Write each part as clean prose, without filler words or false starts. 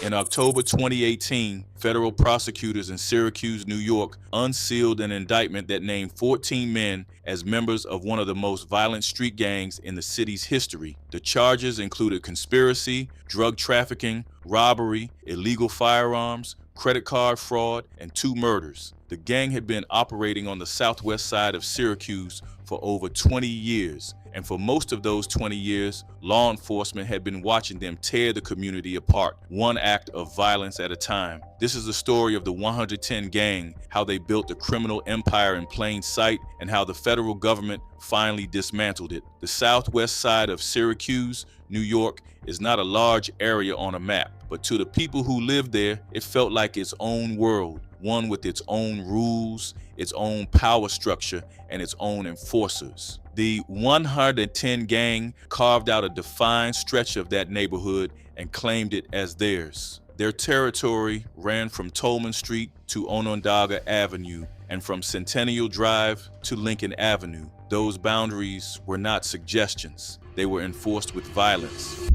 In October 2018, federal prosecutors in Syracuse, New York, unsealed an indictment that named 14 men as members of one of the most violent street gangs in the city's history. The charges included conspiracy, drug trafficking, robbery, illegal firearms, credit card fraud, and 2 murders. The gang had been operating on the southwest side of Syracuse for over 20 years, and for most of those 20 years, law enforcement had been watching them tear the community apart, one act of violence at a time. This is the story of the 110 gang, how they built a criminal empire in plain sight, and how the federal government finally dismantled it. The southwest side of Syracuse, New York, is not a large area on a map, but to the people who lived there, it felt like its own world, one with its own rules, its own power structure, and its own enforcers. The 110 gang carved out a defined stretch of that neighborhood and claimed it as theirs. Their territory ran from Tolman Street to Onondaga Avenue and from Centennial Drive to Lincoln Avenue. Those boundaries were not suggestions. They were enforced with violence.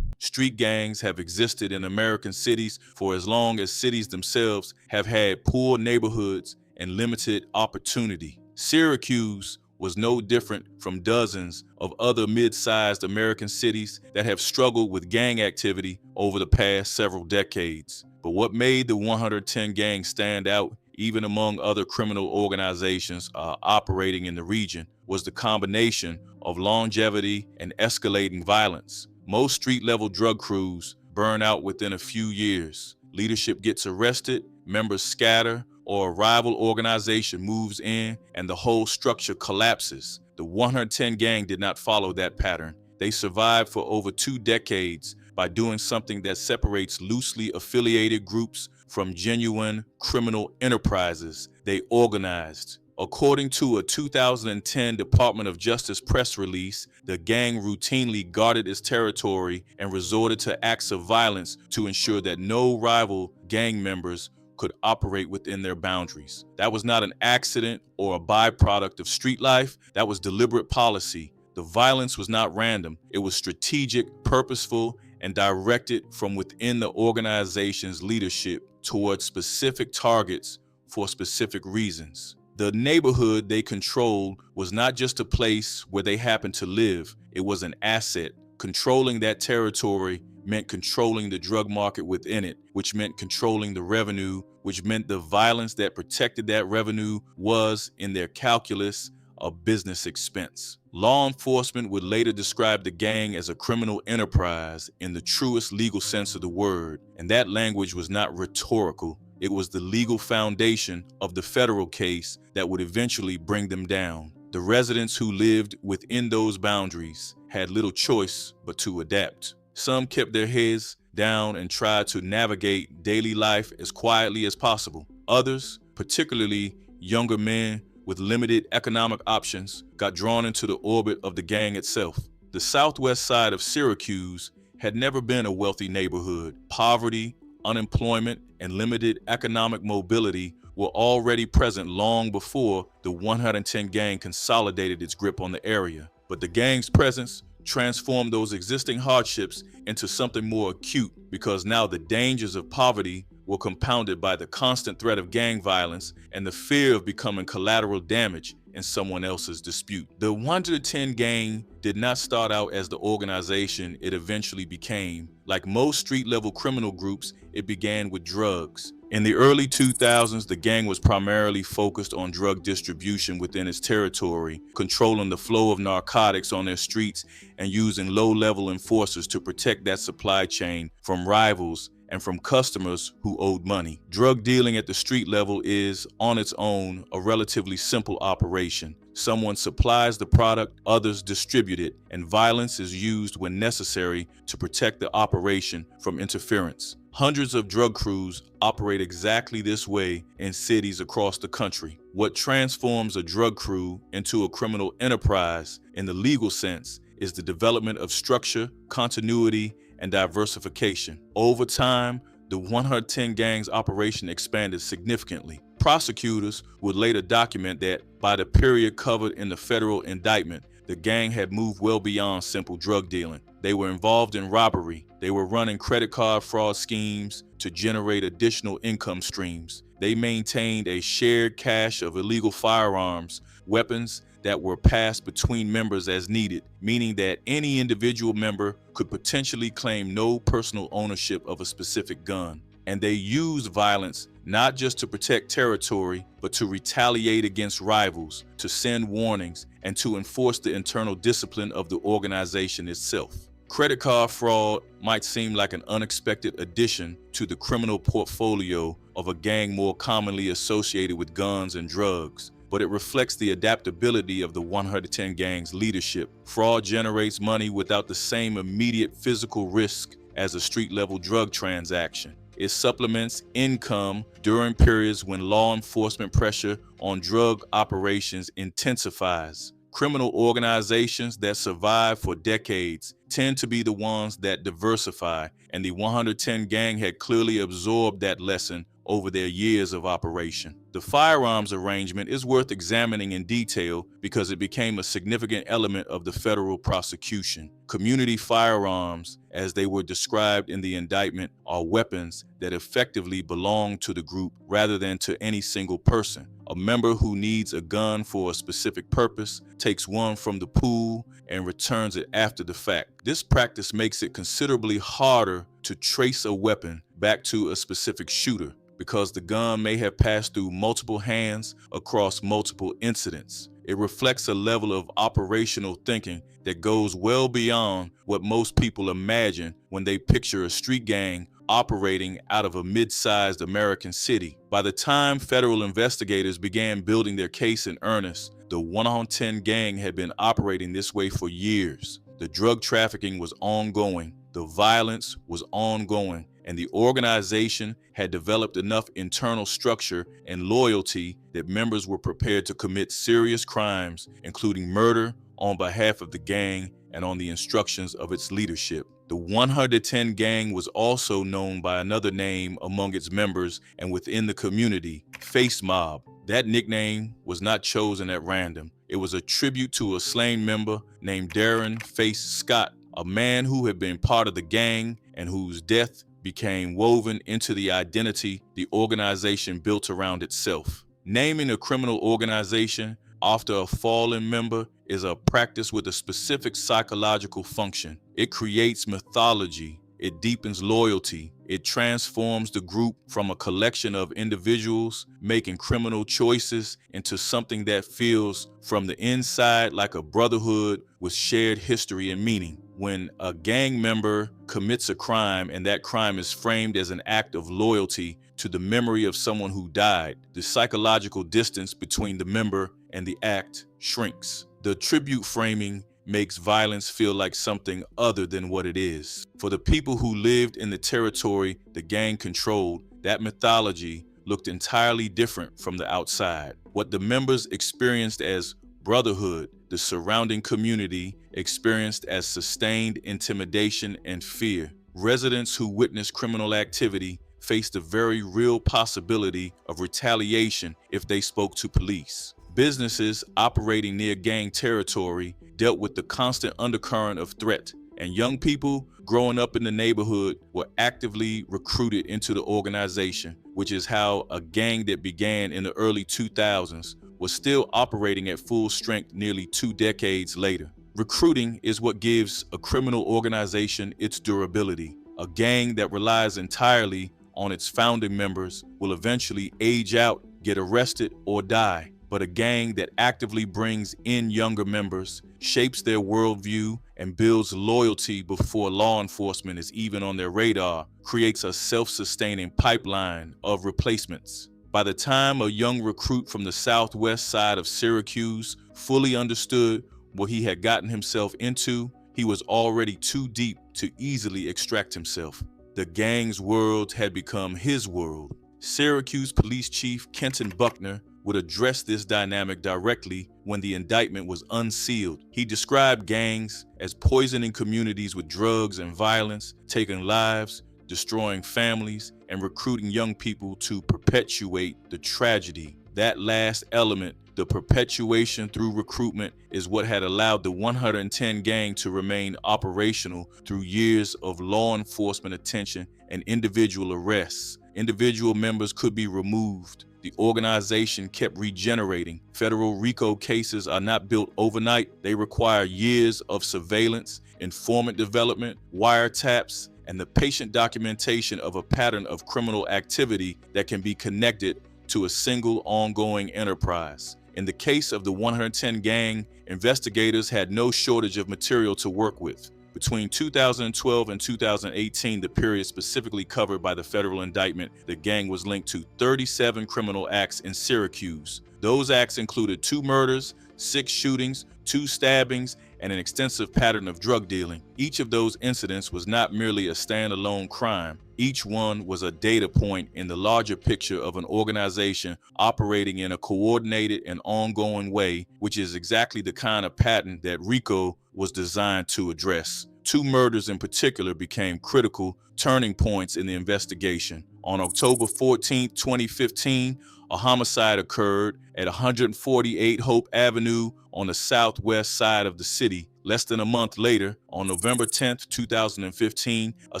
Street gangs have existed in American cities for as long as cities themselves have had poor neighborhoods and limited opportunity. Syracuse was no different from dozens of other mid-sized American cities that have struggled with gang activity over the past several decades. But what made the 110 gang stand out, even among other criminal organizations operating in the region, was the combination of longevity and escalating violence. Most street-level drug crews burn out within a few years. Leadership gets arrested, members scatter, or a rival organization moves in, and the whole structure collapses. The 110 gang did not follow that pattern. They survived for over 2 decades by doing something that separates loosely affiliated groups from genuine criminal enterprises. They organized. According to a 2010 Department of Justice press release, the gang routinely guarded its territory and resorted to acts of violence to ensure that no rival gang members could operate within their boundaries. That was not an accident or a byproduct of street life. That was deliberate policy. The violence was not random. It was strategic, purposeful, and directed from within the organization's leadership towards specific targets for specific reasons. The neighborhood they controlled was not just a place where they happened to live. It was an asset. Controlling that territory meant controlling the drug market within it, which meant controlling the revenue, which meant the violence that protected that revenue was, in their calculus, a business expense. Law enforcement would later describe the gang as a criminal enterprise in the truest legal sense of the word, and that language was not rhetorical. It was the legal foundation of the federal case that would eventually bring them down. The residents who lived within those boundaries had little choice but to adapt. Some kept their heads down and tried to navigate daily life as quietly as possible. Others, particularly younger men with limited economic options, got drawn into the orbit of the gang itself. The southwest side of Syracuse had never been a wealthy neighborhood. Poverty, unemployment, and limited economic mobility were already present long before the 110 gang consolidated its grip on the area. But the gang's presence transformed those existing hardships into something more acute, because now the dangers of poverty were compounded by the constant threat of gang violence and the fear of becoming collateral damage in someone else's dispute. The 110 gang did not start out as the organization it eventually became. Like most street-level criminal groups, it began with drugs. In the early 2000s, the gang was primarily focused on drug distribution within its territory, controlling the flow of narcotics on their streets and using low-level enforcers to protect that supply chain from rivals and from customers who owed money. Drug dealing at the street level is, on its own, a relatively simple operation. Someone supplies the product, others distribute it, and violence is used when necessary to protect the operation from interference. Hundreds of drug crews operate exactly this way in cities across the country. What transforms a drug crew into a criminal enterprise in the legal sense is the development of structure, continuity, and diversification. Over time, the 110 gang's operation expanded significantly. Prosecutors would later document that by the period covered in the federal indictment, the gang had moved well beyond simple drug dealing. They were involved in robbery. They were running credit card fraud schemes to generate additional income streams. They maintained a shared cache of illegal firearms, weapons that were passed between members as needed, meaning that any individual member could potentially claim no personal ownership of a specific gun. And they used violence not just to protect territory, but to retaliate against rivals, to send warnings, and to enforce the internal discipline of the organization itself. Credit card fraud might seem like an unexpected addition to the criminal portfolio of a gang more commonly associated with guns and drugs, but it reflects the adaptability of the 110 Gang's leadership. Fraud generates money without the same immediate physical risk as a street-level drug transaction. It supplements income during periods when law enforcement pressure on drug operations intensifies. Criminal organizations that survive for decades tend to be the ones that diversify, and the 110 Gang had clearly absorbed that lesson over their years of operation. The firearms arrangement is worth examining in detail because it became a significant element of the federal prosecution. Community firearms, as they were described in the indictment, are weapons that effectively belong to the group rather than to any single person. A member who needs a gun for a specific purpose takes one from the pool and returns it after the fact. This practice makes it considerably harder to trace a weapon back to a specific shooter, because the gun may have passed through multiple hands across multiple incidents. It reflects a level of operational thinking that goes well beyond what most people imagine when they picture a street gang operating out of a mid-sized American city. By the time federal investigators began building their case in earnest, the 110 Gang had been operating this way for years. The drug trafficking was ongoing, the violence was ongoing, and the organization had developed enough internal structure and loyalty that members were prepared to commit serious crimes, including murder, on behalf of the gang and on the instructions of its leadership. The 110 Gang was also known by another name among its members and within the community, Face Mob. That nickname was not chosen at random. It was a tribute to a slain member named Darren Face Scott, a man who had been part of the gang and whose death became woven into the identity the organization built around itself. Naming a criminal organization after a fallen member is a practice with a specific psychological function. It creates mythology, it deepens loyalty, it transforms the group from a collection of individuals making criminal choices into something that feels from the inside like a brotherhood with shared history and meaning. When a gang member commits a crime and that crime is framed as an act of loyalty to the memory of someone who died, the psychological distance between the member and the act shrinks. The tribute framing makes violence feel like something other than what it is. For the people who lived in the territory the gang controlled, that mythology looked entirely different from the outside. What the members experienced as brotherhood, the surrounding community experienced as sustained intimidation and fear. Residents who witnessed criminal activity faced a very real possibility of retaliation if they spoke to police. Businesses operating near gang territory dealt with the constant undercurrent of threat, and young people growing up in the neighborhood were actively recruited into the organization, which is how a gang that began in the early 2000s was still operating at full strength nearly 2 decades later. Recruiting is what gives a criminal organization its durability. A gang that relies entirely on its founding members will eventually age out, get arrested, or die. But a gang that actively brings in younger members, shapes their worldview, and builds loyalty before law enforcement is even on their radar, creates a self-sustaining pipeline of replacements. By the time a young recruit from the southwest side of Syracuse fully understood what he had gotten himself into, he was already too deep to easily extract himself. The gang's world had become his world. Syracuse Police Chief Kenton Buckner would address this dynamic directly when the indictment was unsealed. He described gangs as poisoning communities with drugs and violence, taking lives, destroying families, and recruiting young people to perpetuate the tragedy. That last element The perpetuation through recruitment is what had allowed the 110 gang to remain operational through years of law enforcement attention and individual arrests. Individual members could be removed. The organization kept regenerating. Federal RICO cases are not built overnight. They require years of surveillance, informant development, wiretaps, and the patient documentation of a pattern of criminal activity that can be connected to a single ongoing enterprise. In the case of the 110 gang, investigators had no shortage of material to work with. Between 2012 and 2018, the period specifically covered by the federal indictment, the gang was linked to 37 criminal acts in Syracuse. Those acts included 2 murders, 6 shootings, 2 stabbings, and an extensive pattern of drug dealing. Each of those incidents was not merely a standalone crime. Each one was a data point in the larger picture of an organization operating in a coordinated and ongoing way, which is exactly the kind of pattern that RICO was designed to address. 2 murders in particular became critical turning points in the investigation. On October 14, 2015, a homicide occurred at 148 Hope Avenue on the southwest side of the city. Less than a month later, on November 10, 2015, a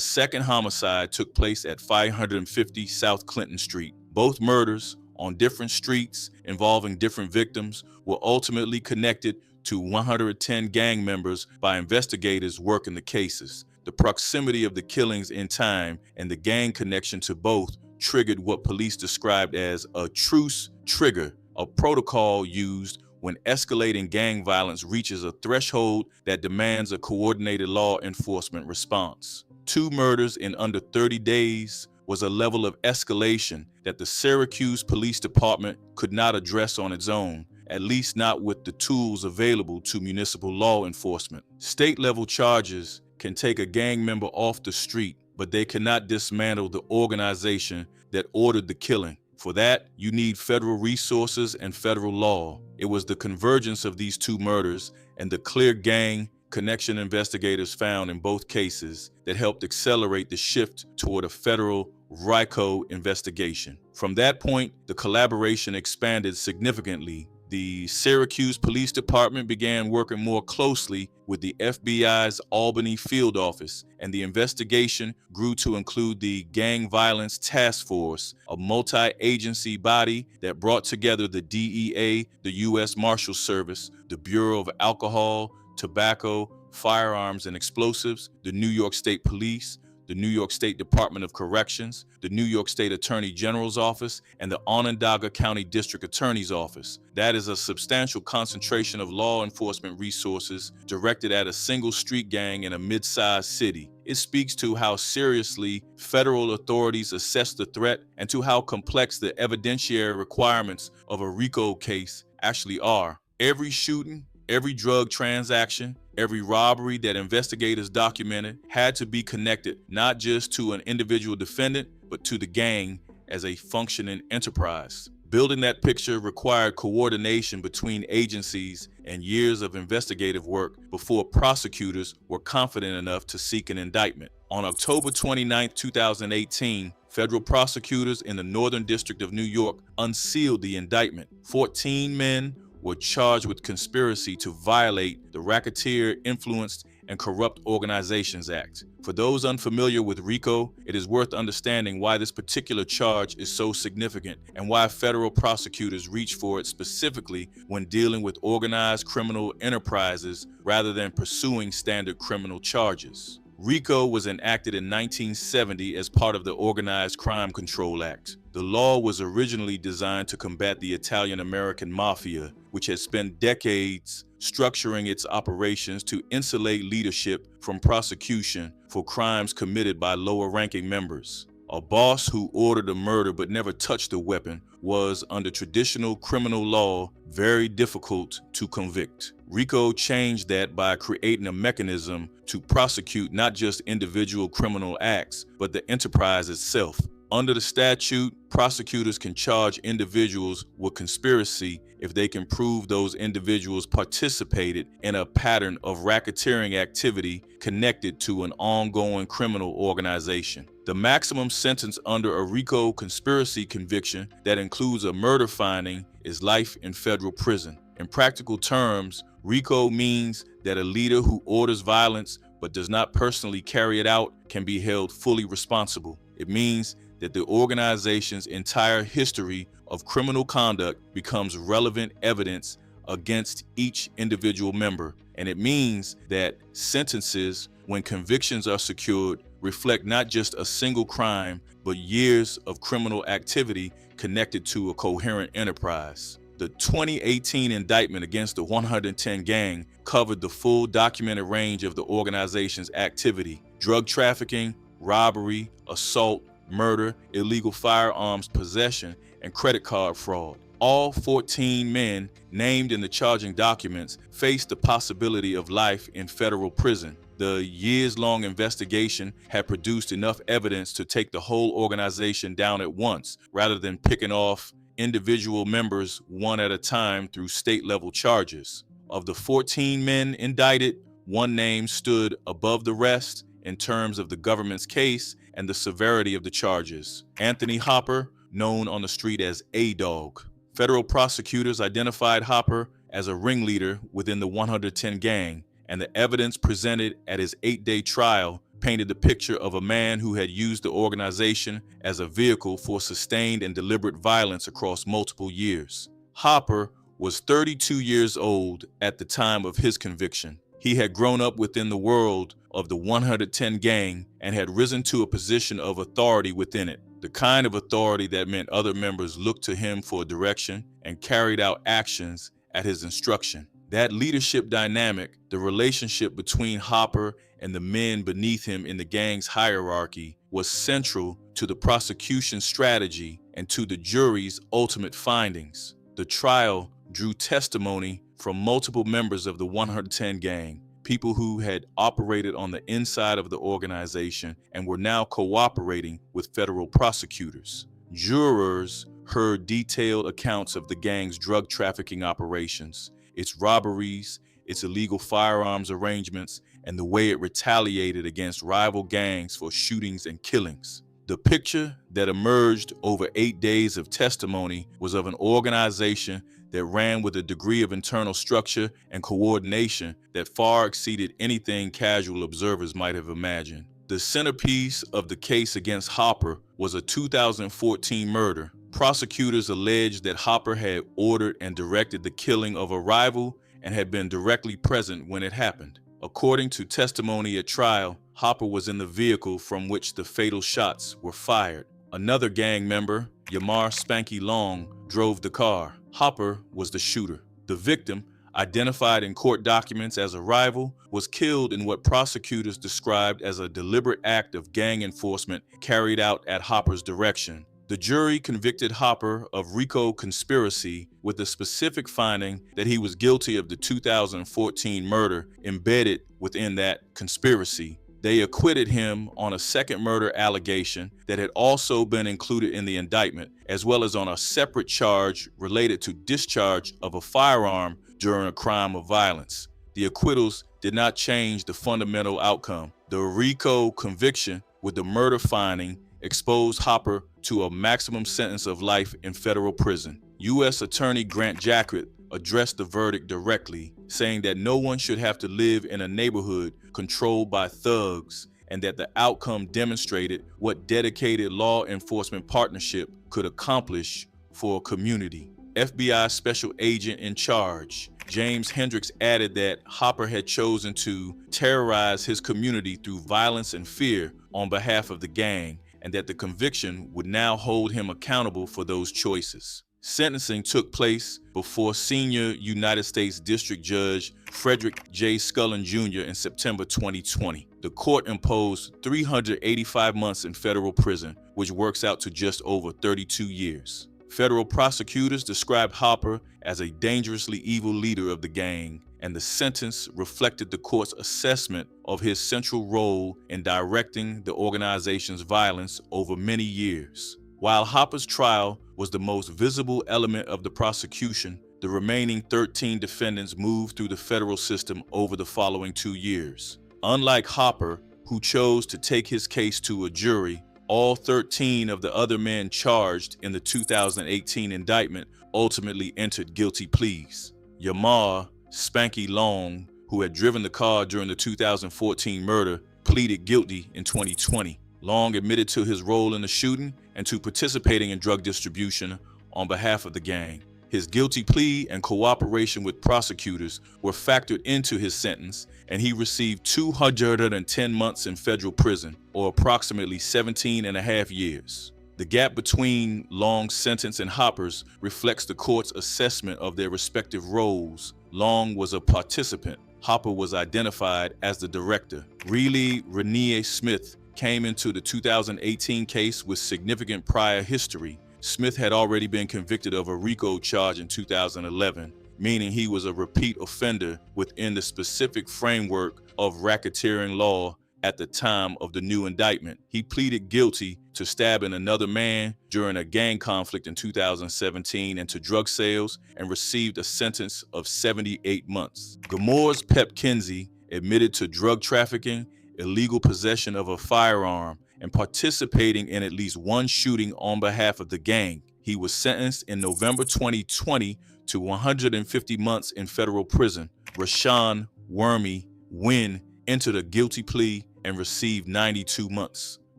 second homicide took place at 550 South Clinton Street. Both murders, on different streets involving different victims, were ultimately connected to 110 gang members by investigators working the cases. The proximity of the killings in time and the gang connection to both triggered what police described as a truce trigger, a protocol used when escalating gang violence reaches a threshold that demands a coordinated law enforcement response. 2 murders in under 30 days was a level of escalation that the Syracuse Police Department could not address on its own, at least not with the tools available to municipal law enforcement. State-level charges can take a gang member off the street, but they cannot dismantle the organization that ordered the killing. For that, you need federal resources and federal law. It was the convergence of these 2 murders and the clear gang connection investigators found in both cases that helped accelerate the shift toward a federal RICO investigation. From that point, the collaboration expanded significantly. The Syracuse Police Department began working more closely with the FBI's Albany field office, and the investigation grew to include the Gang Violence Task Force, a multi-agency body that brought together the DEA, the U.S. Marshals Service, the Bureau of Alcohol, Tobacco, Firearms, and Explosives, the New York State Police, the New York State Department of Corrections, the New York State Attorney General's Office, and the Onondaga County District Attorney's Office. That is a substantial concentration of law enforcement resources directed at a single street gang in a mid-sized city. It speaks to how seriously federal authorities assess the threat and to how complex the evidentiary requirements of a RICO case actually are. Every shooting, every drug transaction, every robbery that investigators documented had to be connected not just to an individual defendant, but to the gang as a functioning enterprise. Building that picture required coordination between agencies and years of investigative work before prosecutors were confident enough to seek an indictment. On October 29, 2018, federal prosecutors in the Northern District of New York unsealed the indictment. 14 men were charged with conspiracy to violate the Racketeer Influenced and Corrupt Organizations Act. For those unfamiliar with RICO, it is worth understanding why this particular charge is so significant and why federal prosecutors reach for it specifically when dealing with organized criminal enterprises rather than pursuing standard criminal charges. RICO was enacted in 1970 as part of the Organized Crime Control Act. The law was originally designed to combat the Italian-American mafia, which had spent decades structuring its operations to insulate leadership from prosecution for crimes committed by lower-ranking members. A boss who ordered a murder but never touched a weapon was, under traditional criminal law, very difficult to convict. RICO changed that by creating a mechanism to prosecute not just individual criminal acts, but the enterprise itself. Under the statute, prosecutors can charge individuals with conspiracy if they can prove those individuals participated in a pattern of racketeering activity connected to an ongoing criminal organization. The maximum sentence under a RICO conspiracy conviction that includes a murder finding is life in federal prison. In practical terms, RICO means that a leader who orders violence but does not personally carry it out can be held fully responsible. It means that the organization's entire history of criminal conduct becomes relevant evidence against each individual member. And it means that sentences, when convictions are secured, reflect not just a single crime, but years of criminal activity connected to a coherent enterprise. The 2018 indictment against the 110 gang covered the full documented range of the organization's activity: drug trafficking, robbery, assault, murder, illegal firearms possession, and credit card fraud. All 14 men named in the charging documents faced the possibility of life in federal prison. The years-long investigation had produced enough evidence to take the whole organization down at once, rather than picking off individual members one at a time through state-level charges. Of the 14 men indicted, one name stood above the rest in terms of the government's case and the severity of the charges: Anthony Hopper, known on the street as A-Dog. Federal prosecutors identified Hopper as a ringleader within the 110 gang, and the evidence presented at his 8-day trial painted the picture of a man who had used the organization as a vehicle for sustained and deliberate violence across multiple years. Hopper was 32 years old at the time of his conviction. He had grown up within the world of the 110 gang and had risen to a position of authority within it, the kind of authority that meant other members looked to him for direction and carried out actions at his instruction. That leadership dynamic, the relationship between Hopper and the men beneath him in the gang's hierarchy, was central to the prosecution's strategy and to the jury's ultimate findings. The trial drew testimony from multiple members of the 110 gang, people who had operated on the inside of the organization and were now cooperating with federal prosecutors. Jurors heard detailed accounts of the gang's drug trafficking operations, its robberies, its illegal firearms arrangements, and the way it retaliated against rival gangs for shootings and killings. The picture that emerged over 8 days of testimony was of an organization that ran with a degree of internal structure and coordination that far exceeded anything casual observers might have imagined. The centerpiece of the case against Hopper was a 2014 murder. Prosecutors alleged that Hopper had ordered and directed the killing of a rival and had been directly present when it happened. According to testimony at trial, Hopper was in the vehicle from which the fatal shots were fired. Another gang member, Yamar Spanky Long, drove the car. Hopper was the shooter. The victim, identified in court documents as a rival, was killed in what prosecutors described as a deliberate act of gang enforcement carried out at Hopper's direction. The jury convicted Hopper of RICO conspiracy with the specific finding that he was guilty of the 2014 murder embedded within that conspiracy. They acquitted him on a second murder allegation that had also been included in the indictment, as well as on a separate charge related to discharge of a firearm during a crime of violence. The acquittals did not change the fundamental outcome. The RICO conviction with the murder finding exposed Hopper to a maximum sentence of life in federal prison. U.S. Attorney Grant Jacket addressed the verdict directly, saying that no one should have to live in a neighborhood controlled by thugs, and that the outcome demonstrated what dedicated law enforcement partnership could accomplish for a community. FBI Special Agent in charge, James Hendricks, added that Hopper had chosen to terrorize his community through violence and fear on behalf of the gang, and that the conviction would now hold him accountable for those choices. Sentencing took place before senior United States District Judge Frederick J. Scullin Jr. in September 2020. The court imposed 385 months in federal prison, which works out to just over 32 years. Federal prosecutors described Hopper as a dangerously evil leader of the gang, and the sentence reflected the court's assessment of his central role in directing the organization's violence over many years. While Hopper's trial was the most visible element of the prosecution, the remaining 13 defendants moved through the federal system over the following 2 years. Unlike Hopper, who chose to take his case to a jury, All 13 of the other men charged in the 2018 indictment ultimately entered guilty pleas. Yamar Spanky Long, who had driven the car during the 2014 murder, pleaded guilty in 2020. Long admitted to his role in the shooting and to participating in drug distribution on behalf of the gang. His guilty plea and cooperation with prosecutors were factored into his sentence, and he received 210 months in federal prison, or approximately 17 and a half years. The gap between Long's sentence and Hopper's reflects the court's assessment of their respective roles. Long was a participant. Hopper was identified as the director. Riley Renier Smith came into the 2018 case with significant prior history. Smith had already been convicted of a RICO charge in 2011, meaning he was a repeat offender within the specific framework of racketeering law at the time of the new indictment. He pleaded guilty to stabbing another man during a gang conflict in 2017 and to drug sales, and received a sentence of 78 months. Gamors Pep Kinsey admitted to drug trafficking, illegal possession of a firearm, and participating in at least one shooting on behalf of the gang. He was sentenced in November 2020 to 150 months in federal prison. Rashawn Wormy Wynn entered a guilty plea and received 92 months.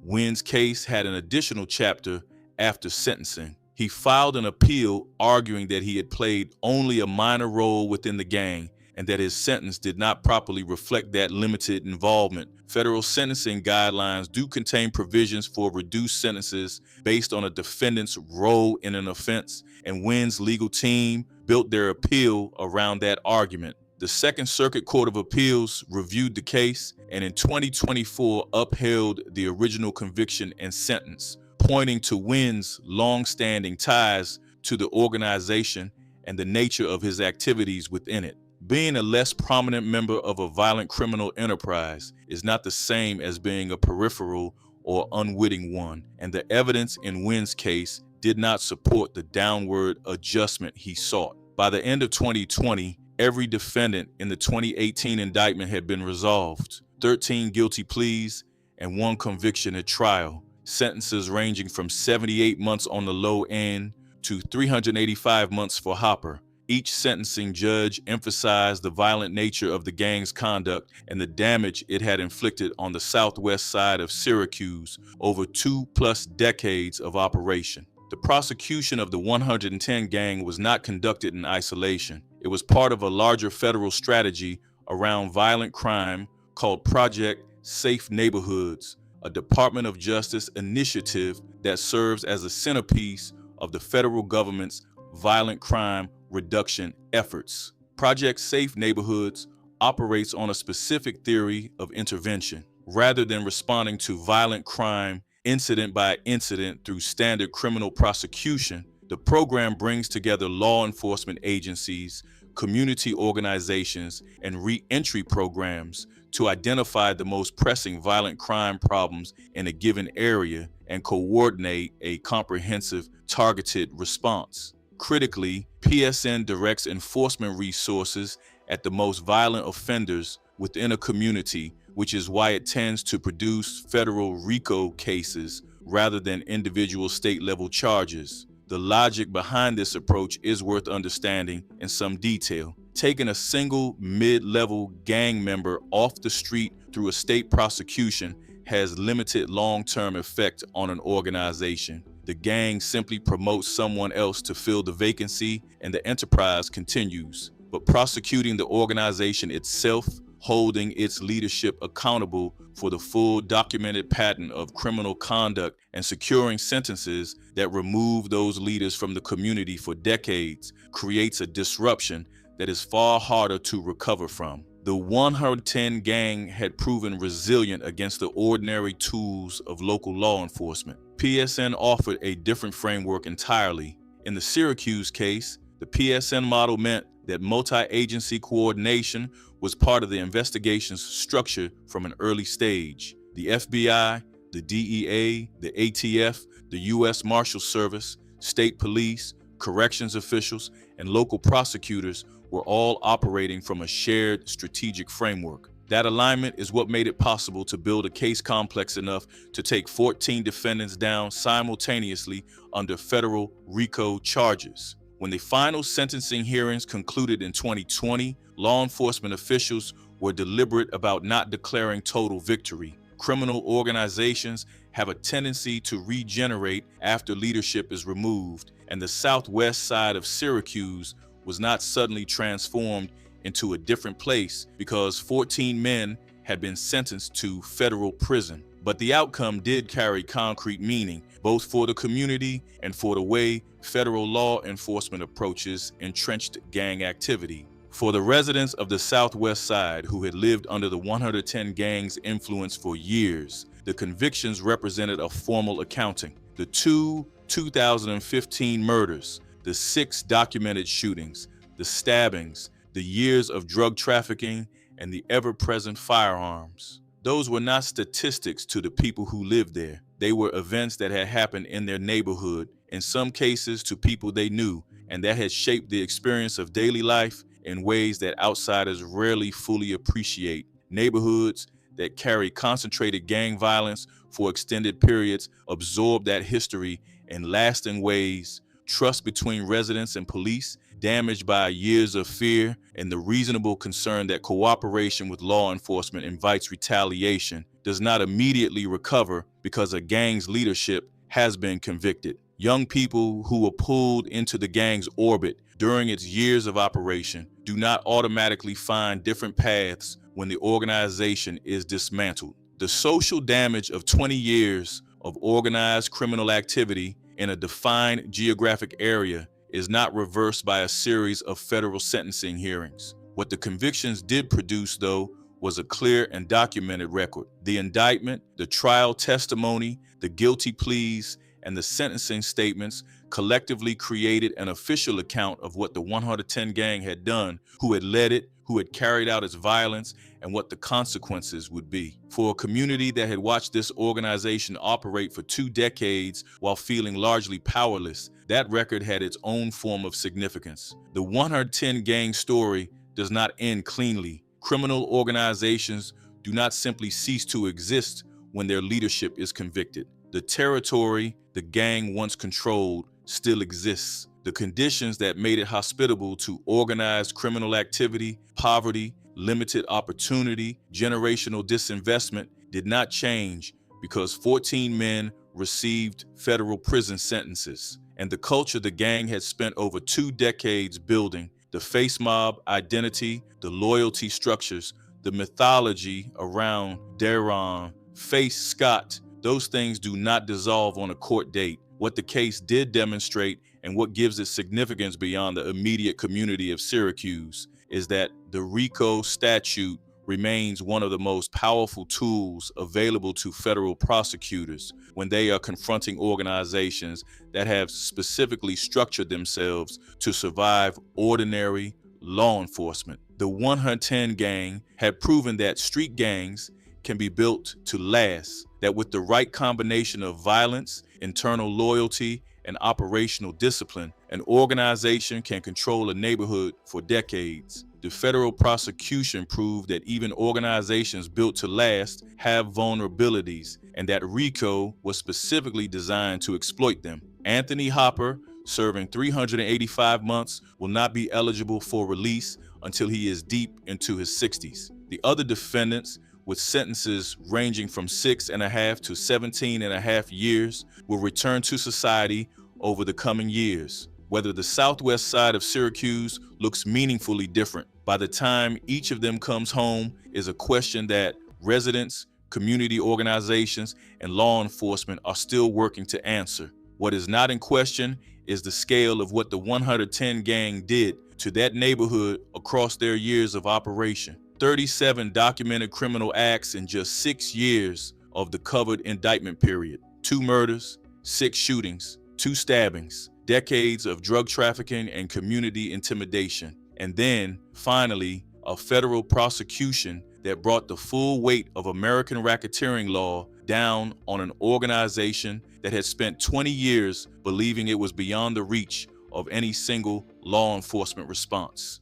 Wynn's case had an additional chapter after sentencing. He filed an appeal arguing that he had played only a minor role within the gang and that his sentence did not properly reflect that limited involvement. Federal sentencing guidelines do contain provisions for reduced sentences based on a defendant's role in an offense, and Wynn's legal team built their appeal around that argument. The Second Circuit Court of Appeals reviewed the case and in 2024 upheld the original conviction and sentence, pointing to Wynn's long-standing ties to the organization and the nature of his activities within it. Being a less prominent member of a violent criminal enterprise is not the same as being a peripheral or unwitting one, and the evidence in Wynn's case did not support the downward adjustment he sought. By the end of 2020, every defendant in the 2018 indictment had been resolved. 13 guilty pleas and 1 conviction at trial. Sentences ranging from 78 months on the low end to 385 months for Hopper. Each sentencing judge emphasized the violent nature of the gang's conduct and the damage it had inflicted on the southwest side of Syracuse over 2+ decades of operation. The prosecution of the 110 gang was not conducted in isolation. It was part of a larger federal strategy around violent crime called Project Safe Neighborhoods, a Department of Justice initiative that serves as a centerpiece of the federal government's violent crime reduction efforts. Project Safe Neighborhoods operates on a specific theory of intervention. Rather than responding to violent crime incident by incident through standard criminal prosecution, the program brings together law enforcement agencies, community organizations, and re-entry programs to identify the most pressing violent crime problems in a given area and coordinate a comprehensive, targeted response. Critically, PSN directs enforcement resources at the most violent offenders within a community, which is why it tends to produce federal RICO cases rather than individual state-level charges. The logic behind this approach is worth understanding in some detail. Taking a single mid-level gang member off the street through a state prosecution has limited long-term effect on an organization. The gang simply promotes someone else to fill the vacancy and the enterprise continues. But prosecuting the organization itself, holding its leadership accountable for the full documented pattern of criminal conduct, and securing sentences that remove those leaders from the community for decades creates a disruption that is far harder to recover from. The 110 gang had proven resilient against the ordinary tools of local law enforcement. PSN offered a different framework entirely. In the Syracuse case, the PSN model meant that multi-agency coordination was part of the investigation's structure from an early stage. The FBI, the DEA, the ATF, the U.S. Marshal Service, state police, corrections officials, and local prosecutors were all operating from a shared strategic framework. That alignment is what made it possible to build a case complex enough to take 14 defendants down simultaneously under federal RICO charges. When the final sentencing hearings concluded in 2020, law enforcement officials were deliberate about not declaring total victory. Criminal organizations have a tendency to regenerate after leadership is removed, and the southwest side of Syracuse was not suddenly transformed into a different place because 14 men had been sentenced to federal prison. But the outcome did carry concrete meaning, both for the community and for the way federal law enforcement approaches entrenched gang activity. For the residents of the Southwest Side who had lived under the 110 gang's influence for years, the convictions represented a formal accounting. The 2015 murders, the 6 documented shootings, the stabbings, the years of drug trafficking, and the ever-present firearms. Those were not statistics to the people who lived there. They were events that had happened in their neighborhood, in some cases to people they knew, and that had shaped the experience of daily life in ways that outsiders rarely fully appreciate. Neighborhoods that carry concentrated gang violence for extended periods absorb that history in lasting ways. Trust between residents and police, damaged by years of fear and the reasonable concern that cooperation with law enforcement invites retaliation, does not immediately recover because a gang's leadership has been convicted. Young people who were pulled into the gang's orbit during its years of operation do not automatically find different paths when the organization is dismantled. The social damage of 20 years of organized criminal activity in a defined geographic area is not reversed by a series of federal sentencing hearings. What the convictions did produce, though, was a clear and documented record. The indictment, the trial testimony, the guilty pleas, and the sentencing statements collectively created an official account of what the 110 gang had done, who had led it, who had carried out its violence, and what the consequences would be. For a community that had watched this organization operate for 2 decades while feeling largely powerless, that record had its own form of significance. The 110 gang story does not end cleanly. Criminal organizations do not simply cease to exist when their leadership is convicted. The territory the gang once controlled still exists. The conditions that made it hospitable to organized criminal activity, poverty, limited opportunity, generational disinvestment did not change because 14 men received federal prison sentences. And the culture the gang had spent over 2 decades building, the face mob identity, the loyalty structures, the mythology around Daron, Face Scott, those things do not dissolve on a court date. What the case did demonstrate, and what gives it significance beyond the immediate community of Syracuse, is that the RICO statute remains one of the most powerful tools available to federal prosecutors when they are confronting organizations that have specifically structured themselves to survive ordinary law enforcement. The 110 gang had proven that street gangs can be built to last, that with the right combination of violence, internal loyalty, and operational discipline, an organization can control a neighborhood for decades. The federal prosecution proved that even organizations built to last have vulnerabilities, and that RICO was specifically designed to exploit them. Anthony Hopper, serving 385 months, will not be eligible for release until he is deep into his 60s. The other defendants, with sentences ranging from 6.5 to 17.5 years, will return to society over the coming years. Whether the southwest side of Syracuse looks meaningfully different by the time each of them comes home is a question that residents, community organizations, and law enforcement are still working to answer. What is not in question is the scale of what the 110 gang did to that neighborhood across their years of operation. 37 documented criminal acts in just 6 years of the covered indictment period. 2 murders, 6 shootings, 2 stabbings, decades of drug trafficking and community intimidation. And then, finally, a federal prosecution that brought the full weight of American racketeering law down on an organization that had spent 20 years believing it was beyond the reach of any single law enforcement response.